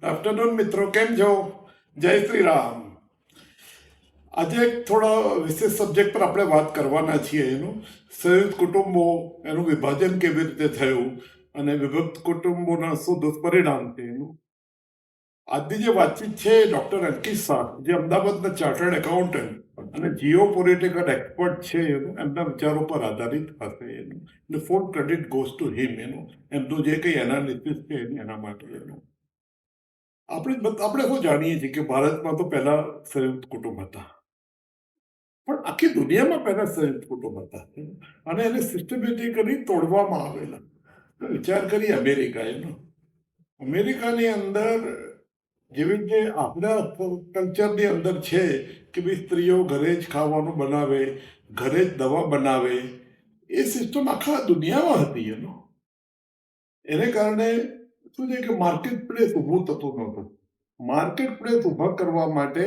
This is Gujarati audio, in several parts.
આફ્ટરનૂન મિત્રો, કેમ છો? જય શ્રી રામ. આજે એક થોડા વિશેષ સબ્જેક્ટ પર આપણે વાત કરવાના છીએ. એનું સંયુક્ત કુટુંબો, એનું વિભાજન કેવી રીતે થયું અને વિભક્ત કુટુંબોના શું દુષ્પરિણામ છે એનું. આજની જે વાતચીત છે ડૉક્ટર અંકિત શાહ, જે અમદાવાદના ચાર્ટર્ડ એકાઉન્ટન્ટ અને જીઓ પોલિટિકલ એક્સપર્ટ છે, એમના વિચારો પર આધારિત હશે. એટલે ફૂલ ક્રેડિટ ગોઝ ટુ હિમ. એમનું જે કંઈ એનાલિસિસ છે એના માટે આપણે શું જાણીએ છીએ કે ભારતમાં તો પહેલા સંયુક્ત કુટુંબ હતા, પણ આખી દુનિયામાં પહેલા સંયુક્ત કુટુંબ હતા અને એને સિસ્ટમેટિકલી તોડવામાં આવેલા. વિચાર કરી અમેરિકાની અંદર જેવી રીતે આપણા કલ્ચરની અંદર છે કે ભાઈ સ્ત્રીઓ ઘરે જ ખાવાનું બનાવે, ઘરે જ દવા બનાવે, એ સિસ્ટમ આખા દુનિયામાં હતી. એને કારણે શું છે કે માર્કેટ પ્લેસ ઊભું થતું નહોતું. માર્કેટ પ્લેસ ઊભા કરવા માટે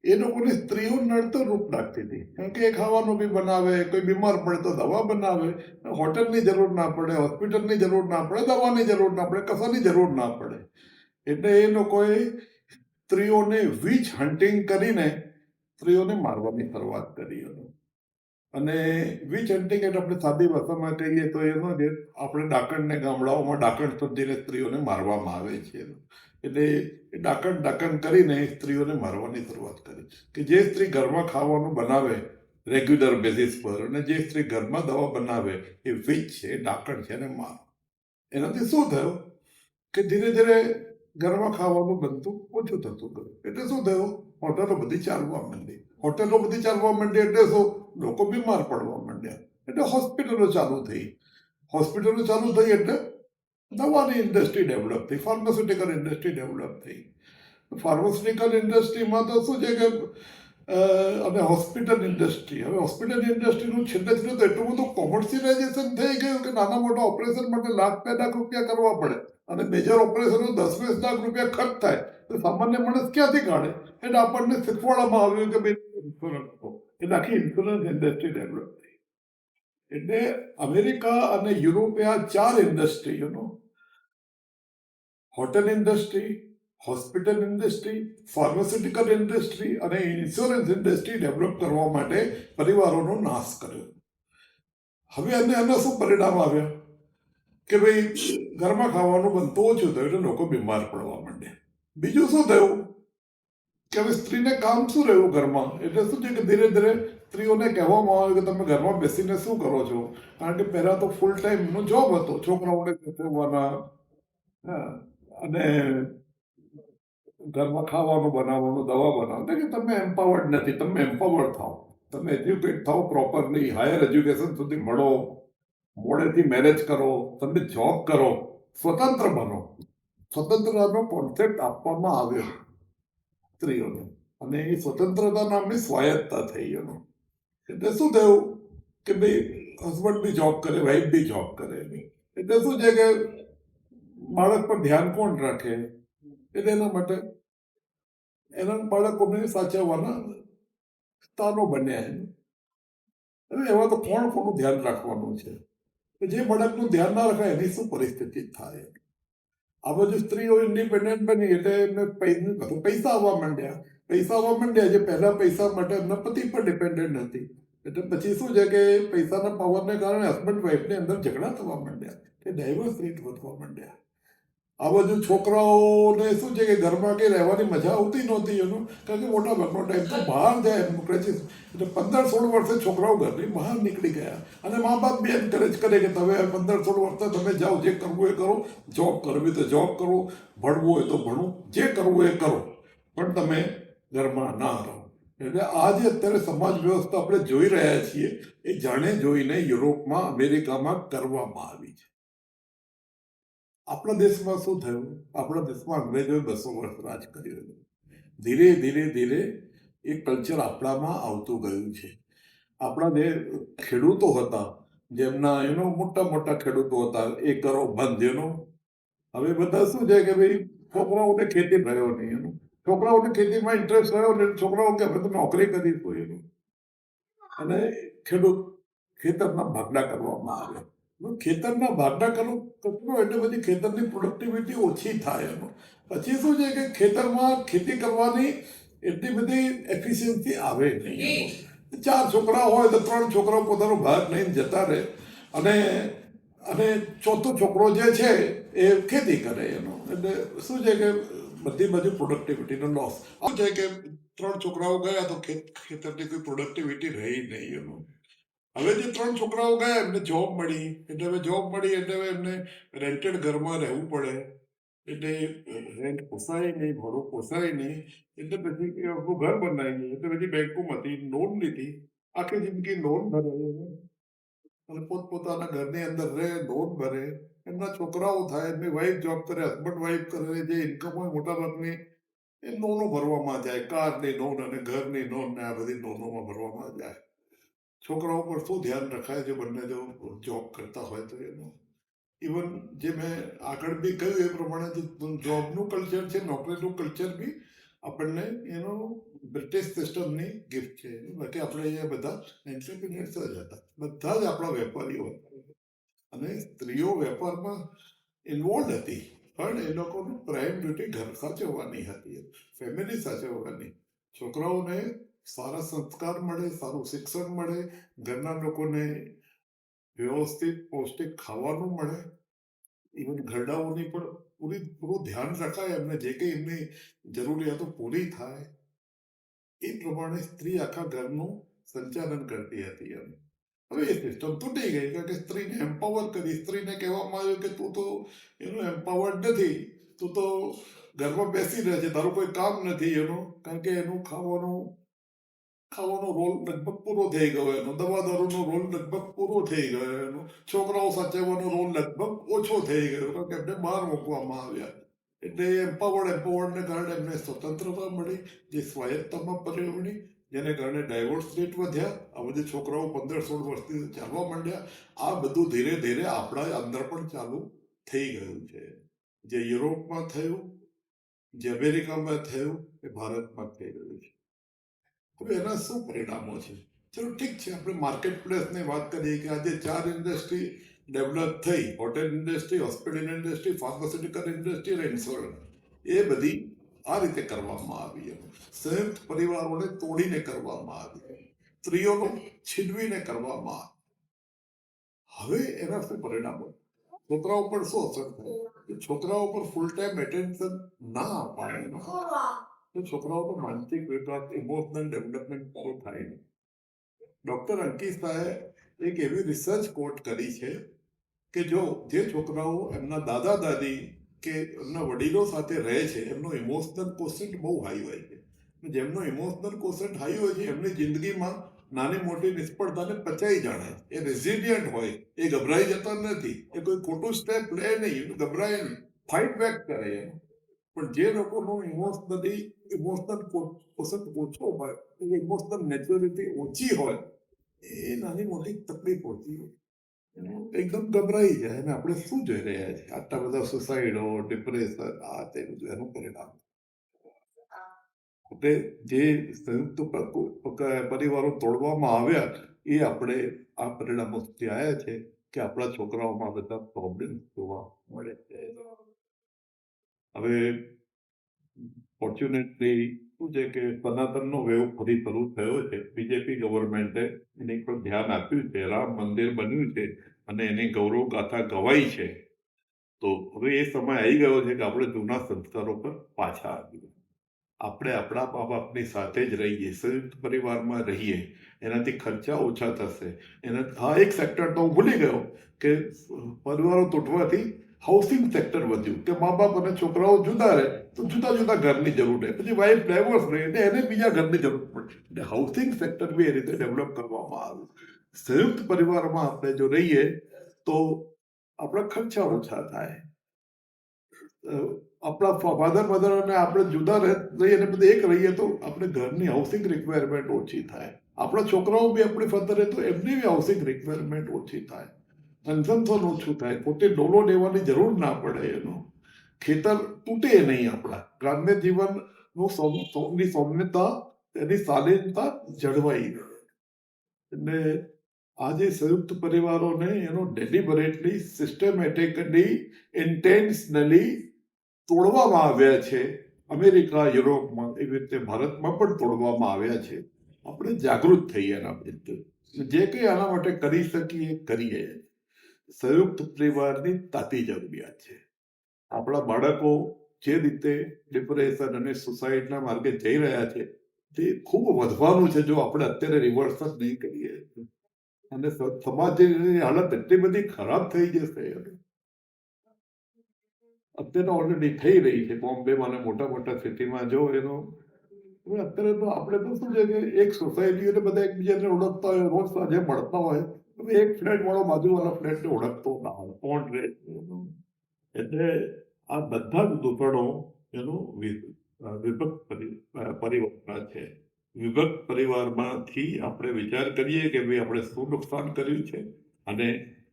એ લોકોને સ્ત્રીઓ નડતર રૂપ લાગતી હતી, કારણ કે એ ખાવાનું બી બનાવે, કોઈ બીમાર પડે તો દવા બનાવે, હોટલની જરૂર ના પડે, હોસ્પિટલની જરૂર ના પડે, દવાની જરૂર ના પડે, કશાની જરૂર ના પડે. એટલે એ લોકોએ સ્ત્રીઓને વીચ હન્ટિંગ કરીને સ્ત્રીઓને મારવાની શરૂઆત કરી. અને વીચ હન્ટિંગ એટલે આપણે સાદી ભાષામાં કહીએ તો એનો જે આપણે ડાકણને ગામડાઓમાં ડાકણ સમજીને સ્ત્રીઓને મારવામાં આવે છે. એટલે એ ડાકણ કરીને સ્ત્રીઓને મારવાની શરૂઆત કરી કે જે સ્ત્રી ઘરમાં ખાવાનું બનાવે રેગ્યુલર બેઝિસ પર, અને જે સ્ત્રી ઘરમાં દવા બનાવે એ વીચ છે, એ ડાકણ છે, એને માર. એનાથી શું થયું કે ધીરે ધીરે ઘરમાં ખાવાનું બનતું ઓછું થતું ગયું. એટલે શું થયું? હોટલો બધી ચાલવા માંડી. હોટલો બધી ચાલવા માંડી એટલે શું? લોકો બીમાર પડવા માંડ્યા. એટલે હોસ્પિટલો ચાલુ થઈ. હોસ્પિટલો ચાલુ થઈ એટલે દવાની ઇન્ડસ્ટ્રી ડેવલપ થઈ, ફાર્માસ્યુટિકલ ઇન્ડસ્ટ્રી ડેવલપ થઈ. ફાર્માસ્યુટિકલ ઇન્ડસ્ટ્રીમાં તો શું છે કે અને હોસ્પિટલ ઇન્ડસ્ટ્રી, હવે હોસ્પિટલ ઇન્ડસ્ટ્રીનું છેલ્લે તો એટલું બધું કોમર્શિયલાઇઝેશન થઈ ગયું કે નાના મોટા ઓપરેશન માટે લાખ રૂપિયા કરવા પડે, અને મેજર ઓપરેશનો 10-20 લાખ રૂપિયા ખર્ચ થાય તો સામાન્ય માણસ ક્યાંથી કાઢે? એટલે આપણને શીખવાડવામાં આવ્યું કે ભાઈ ઇન્સ્યોરન્સ લો. એટલે આખી ઇન્સ્યોરન્સ ઇન્ડસ્ટ્રી ડેવલપ થઈ. એટલે અમેરિકા અને યુરોપે આ 4 ઇન્ડસ્ટ્રીઓનો, hotel industry, hospital industry, pharmaceutical industry અને ઇન્સ્યોરન્સ ઇન્ડસ્ટ્રી ડેવલપ કરવા માટે પરિવારોનો નાશ કર્યો. હવે એના શું પરિણામ આવ્યા કે ભાઈ ઘરમાં ખાવાનું બનતું ઓછું થયું એટલે લોકો બીમાર પડવા માંડ્યા. બીજું શું થયું કે હવે સ્ત્રીને કામ શું રહ્યું ઘરમાં? એટલે શું છે કે ધીરે ધીરે સ્ત્રીઓને કહેવામાં આવે કે તમે ઘરમાં બેસીને શું કરો છો? કારણ કે પહેલા તો ફૂલ ટાઈમનો જોબ હતો, છોકરાઓને સાચવવાના અને ઘરમાં ખાવાનું બનાવવાનું, દવા બનાવવાનું, કે તમે એમ્પાવર્ડ નથી. તમે એમ્પાવર્ડ થાઓ, તમે એજ્યુકેટ થાઓ પ્રોપરલી, હાયર એજ્યુકેશન સુધી મળો, મોડેથી મેરેજ કરો, તમે જોબ કરો, સ્વતંત્ર બનો. સ્વતંત્રતાનો કોન્સેપ્ટ આપવામાં આવ્યો સ્ત્રીઓને, અને એ સ્વતંત્રતા નામની સ્વાયત્તતા થઈ. એટલે શું થયું કે ભાઈ હસબન્ડ બી જોબ કરે, વાઈફ બી જોબ કરે. એટલે શું છે કે બાળક પર ધ્યાન કોણ રાખે? એટલે એના માટે એના બાળકોને સાચવવાના સ્થાનો બન્યા. હવે એવા તો કોનું ધ્યાન રાખવાનું છે? જે બાળકનું ધ્યાન ના રાખે એની શું પરિસ્થિતિ થાય? આ બાજુ સ્ત્રીઓ ઇન્ડિપેન્ડન્ટ બની એટલે એમને પૈસા આવવા માંડ્યા. જે પહેલા પૈસા માટે એમના પતિ પર ડિપેન્ડન્ટ હતી. એટલે પછી શું છે કે પૈસાના પાવરને કારણે હસબન્ડ વાઈફની અંદર ઝઘડા થવા માંડ્યા, કે ડાયવર્સ રેટ વધવા માંડ્યા. આ બાજુ છોકરાઓને શું છે કે ઘરમાં કંઈ રહેવાની મજા આવતી નહોતી. કારણ કે મોટા ભાગનો ટાઈમ તો બહાર જાય ડેમોક્રેસી. એટલે 15-16 વર્ષે છોકરાઓ ઘરની બહાર નીકળી ગયા, અને મા બાપ બી એન્કરેજ કરે કે તમે 15-16 વર્ષે તમે જાઓ, જે કરવું એ કરો, જોબ કરવી તો જોબ કરો, ભણવું હોય તો ભણવું, જે કરવું એ કરો, પણ તમે ઘરમાં ના રહો. એટલે આ જે અત્યારે સમાજ વ્યવસ્થા આપણે જોઈ રહ્યા છીએ એ જાણે જોઈને યુરોપમાં, અમેરિકામાં કરવામાં આવી છે. આપણા દેશમાં શું થયું? આપણા દેશમાં અંગ્રેજોએ 200 વર્ષ રાજ કર્યું. ધીરે ધીરે ધીરે એ કલ્ચર આપણામાં આવતું ગયું છે. આપણા જે ખેડૂતો હતા, જેમના મોટા મોટા ખેડૂતો હતા, એ કરો બંધ. હવે બધા શું છે કે ભાઈ છોકરાઓને ખેતી રહ્યો નહીં. છોકરાઓને ખેતીમાં ઇન્ટરેસ્ટ રહ્યો ને, છોકરાઓ કે હવે તો નોકરી કરીશું. અને ખેતરના ભાગલા કરવામાં આવ્યા. ખેતરના ભાગલા કરો એટલે બધી ખેતરની પ્રોડક્ટિવિટી ઓછી થાય. પછી શું છે કે ખેતરમાં ખેતી કરવાની એટલી બધી એફિશિયન્સી આવે નહીં. 4 છોકરા હોય તો 3 છોકરાઓ પોતાનો ભાગ લઈને જતા રહે અને અને ચોથો છોકરો જે છે એ ખેતી કરે એનો. એટલે શું છે કે બધી બાજુ પ્રોડક્ટિવિટીનો લોસ. આવું છે કે 3 છોકરાઓ ગયા તો ખેતરની કોઈ પ્રોડક્ટિવિટી રહી નહીં એનું. હવે જે 3 છોકરાઓ ગયા એમને જોબ મળી, એટલે હવે જોબ મળી એટલે હવે એમને રેન્ટેડ ઘરમાં રહેવું પડે. એટલે રેન્ટ પોસાય નહીં, ભાડું પોસાય નહીં. એટલે પછી એ આખું ઘર બનાવી એટલે પછી બેંકોમાંથી લોન લીધી. આખી જિંદગી લોન ભરે અને પોતપોતાના ઘરની અંદર રહે, લોન ભરે. એમના છોકરાઓ થાય, એમની વાઈફ જોબ કરે, હસબન્ડ વાઈફ કરે, જે ઇન્કમ હોય મોટા ભાગની એ લોનો ભરવામાં જાય. કારની લોન અને ઘરની લોન ને આ બધી લોનોમાં ભરવામાં જાય. છોકરાઓ પર શું ધ્યાન રખાય જો બંને જો જોબ કરતા હોય તો એનું. ઇવન જે મેં આગળ બી કહ્યું એ પ્રમાણે જે જોબનું કલ્ચર છે, નોકરીનું કલ્ચર બી આપણને એનો બ્રિટિશ સિસ્ટમની ગિફ્ટ છે. બાકી આપણે અહીંયા બધા એન્ટરપ્રિન્યોર્સ જ હતા, બધા જ આપણા વેપારીઓ હતા અને સ્ત્રીઓ વેપારમાં ઇન્વોલ્વ હતી, પણ એ લોકોનું પ્રાઇમ ડ્યુટી ઘર સાચવવાની હતી, ફેમિલી સાચવવાની. છોકરાઓને સારા સંસ્કાર મળે, સારું શિક્ષણ મળે, ઘરના લોકોને વ્યવસ્થિત પૌષ્ટિક ખાવાનું મળે, ઇવન ઘરડાઓની પણ પૂરું ધ્યાન રખાય, એમને જે કંઈ એમની જરૂરિયાતો પૂરી થાય એ પ્રમાણે સ્ત્રી આખા ઘરનું સંચાલન કરતી હતી. એમ હવે એ સિસ્ટમ તૂટી ગઈ કારણ કે સ્ત્રીને એમ્પાવર કરી. સ્ત્રીને કહેવામાં આવ્યું કે તું તો એનું એમ્પાવર્ડ નથી, તું તો ઘરમાં બેસી રહે છે, તારું કોઈ કામ નથી એનું, કારણ કે એનું ખાવાનો રોલ લગભગ પૂરો થઈ ગયો એનો, દવા દારૂનો રોલ લગભગ પૂરો થઈ ગયો એનો, છોકરાઓ સાચવવાનો રોલ લગભગ ઓછો થઈ ગયો કારણ કે એમને બહાર મૂકવામાં આવ્યા. એટલે એમ્પાવર્ડને કારણે એમને સ્વતંત્રતા મળી, જે સ્વાયત્તતામાં પરિણમી, જેને કારણે ડાયવોર્સ રેટ વધ્યા. આ બધી છોકરાઓ 15-16 વર્ષથી ચાલવા માંડ્યા. આ બધું ધીરે ધીરે આપણા અંદર પણ ચાલુ થઈ ગયું છે. જે યુરોપમાં થયું, જે અમેરિકામાં થયું, એ ભારતમાં થઈ ગયું છે. હવે એના શું પરિણામો છે? ચલો ઠીક છે, આપણે માર્કેટ પ્લેસની વાત કરીએ કે આજે 4 ઇન્ડસ્ટ્રી ડેવલપ થઈ: hotel industry, hospital industry, pharmaceutical industry અને ઇન્સ્યોરન્સ. એ બધી આ રીતે કરવામાં આવી. સંયુક્ત પરિવારોને તોડીને કરવામાં આવી, સ્ત્રીઓનો છીનવીને કરવામાં આવી. હવે એના શું પરિણામો? છોકરાઓ પર શું અસર થાય? છોકરાઓ પર ફૂલ ટાઈમ એટેન્શન ના અપાય તો છોકરાઓનો માનસિક વિકાસ, ઇમોશનલ ડેવલપમેન્ટ પૂરું થાય નહીં. ડૉક્ટર અંકિતાએ એક એવી રિસર્ચ કોટ કરી છે કે જો જે છોકરાઓ એમના દાદા દાદી કે એમના વડીલો સાથે રહે છે, એમનો ઇમોશનલ કોશન્ટ બહુ હાઈ હોય છે. જેમનો ઇમોશનલ કોશન્ટ હાઈ હોય છે એમની જિંદગીમાં નાની મોટી નિષ્ફળતાને પચાઈ જાણે, એ રેઝિલિયન્ટ હોય, એ ગભરાઈ જતા નથી, એ કોઈ ખોટું સ્ટેપ લે નહીં, ગભરાય નહીં, ફાઇટ બેક કરે. પણ જે લોકોનું ઇમોશનલ કોશન્ટ ઓછો હોય, ઇમોશનલ મેચ્યોરિટી ઓછી હોય, એ નાની મોટી તકલીફ હોતી હોય, એકદમ ગભરાઈ જાય. અને આપણે શું જોઈ રહ્યા છીએ? આટલા બધા સુસાઇડો, ડિપ્રેશન, આ તે બધું એનું પરિણામ. એટલે જે સંયુક્ત પરિવારો તોડવામાં આવ્યા એ આપણે આ પરિણામો સુધી આવ્યા છે કે આપણા છોકરાઓમાં બધા પ્રોબ્લેમ જોવા મળે છે. હવે ફોર્ચ્યુનેટલી શું છે કે સનાતનનો વેવ ફરી શરૂ થયો છે. બીજેપી ગવર્મેન્ટે એની પર ધ્યાન આપ્યું છે, રામ મંદિર બન્યું છે અને એની ગૌરવ ગાથા ગવાઈ છે. તો હવે એ સમય આવી ગયો છે કે આપણે જૂના સંસ્કારો પર પાછા આવીએ. આપણે આપણા મા બાપની સાથે જ રહીએ, સંયુક્ત પરિવારમાં રહીએ, એનાથી ખર્ચા ઓછા થશે. હા, એક સેક્ટર તો હું ભૂલી ગયો કે પરિવારો તૂટવાથી હાઉસિંગ સેક્ટર વધ્યું કે મા બાપ અને છોકરાઓ જુદા રહે તો જુદા જુદા ઘરની જરૂર રહે, પછી વાઇફ ડાયવોર્સ રહે એટલે એને બીજા ઘરની જરૂર પડે. એટલે હાઉસિંગ સેક્ટર બી એ રીતે ડેવલપ કરવામાં આવ્યું. સંયુક્ત પરિવારમાં આપણે જો રહીએ તો આપણા ખર્ચા ઓછા થાય. આપણા ફાધર મધર અને આપણે જુદા રહીએ અને બધે એક રહીએ તો આપણે ઘરની હાઉસિંગ રિક્વાયરમેન્ટ ઓછી થાય. આપણા છોકરાઓ બી આપણી ફાધર રહે તો એમની બી હાઉસિંગ રિક્વાયરમેન્ટ ઓછી થાય, કન્ઝમ્પશન ઓછું થાય, પોતે ડોલો લેવાની જરૂર ના પડે. એનું ખેતર તૂટે નહીં. આપણા ગ્રામ્ય જીવનનું સૌમ્યતા, તેની શાલીનતા જળવાઈ રહે. એટલે આજે સંયુક્ત પરિવારોને ડેલિબરેટલી, સિસ્ટમેટિકલી, ઇન્ટેન્શનલી તોડવામાં આવ્યા છે. અમેરિકા, યુરોપમાં, એવી રીતે ભારતમાં પણ તોડવામાં આવ્યા છે. આપણે જાગૃત થઈએ એના પ્રત્યે. જે કંઈ આના માટે કરી શકીએ કરીએ. સંયુક્ત પરિવારની તાતી જરૂરિયાત છે. આપણા બાળકો જે રીતે ડિપ્રેશન અને સુસાઇડના માર્ગે જઈ રહ્યા છે તે ખૂબ વધવાનું છે જો આપણે અત્યારે રિવર્સ જ નહીં કરીએ. અને સમાજની હાલત એટલી બધી ખરાબ થઈ જશે. અત્યારે ઓલરેડી થઈ રહી છે. બોમ્બેમાં અને મોટા મોટા સિટીમાં જો એનો અત્યારે તો આપણે તો શું છે કે એક સોસાયટીને બધા એકબીજાને ઓળખતા હોય, રોજ સાંજે મળતા હોય. હવે એક ફ્લેટ વાળો બાજુવાળા ફ્લેટને ઓળખતો ના હોય. કોણ રહે એટલે આ બધા જ દૂષણો એનું વિભક્ત પરિવાર છે. વિભક્ત પરિવારમાંથી આપણે વિચાર કરીએ કે ભાઈ આપણે શું નુકસાન કર્યું છે અને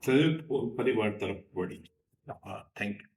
સંયુક્ત પરિવાર તરફ વળી. Thank you.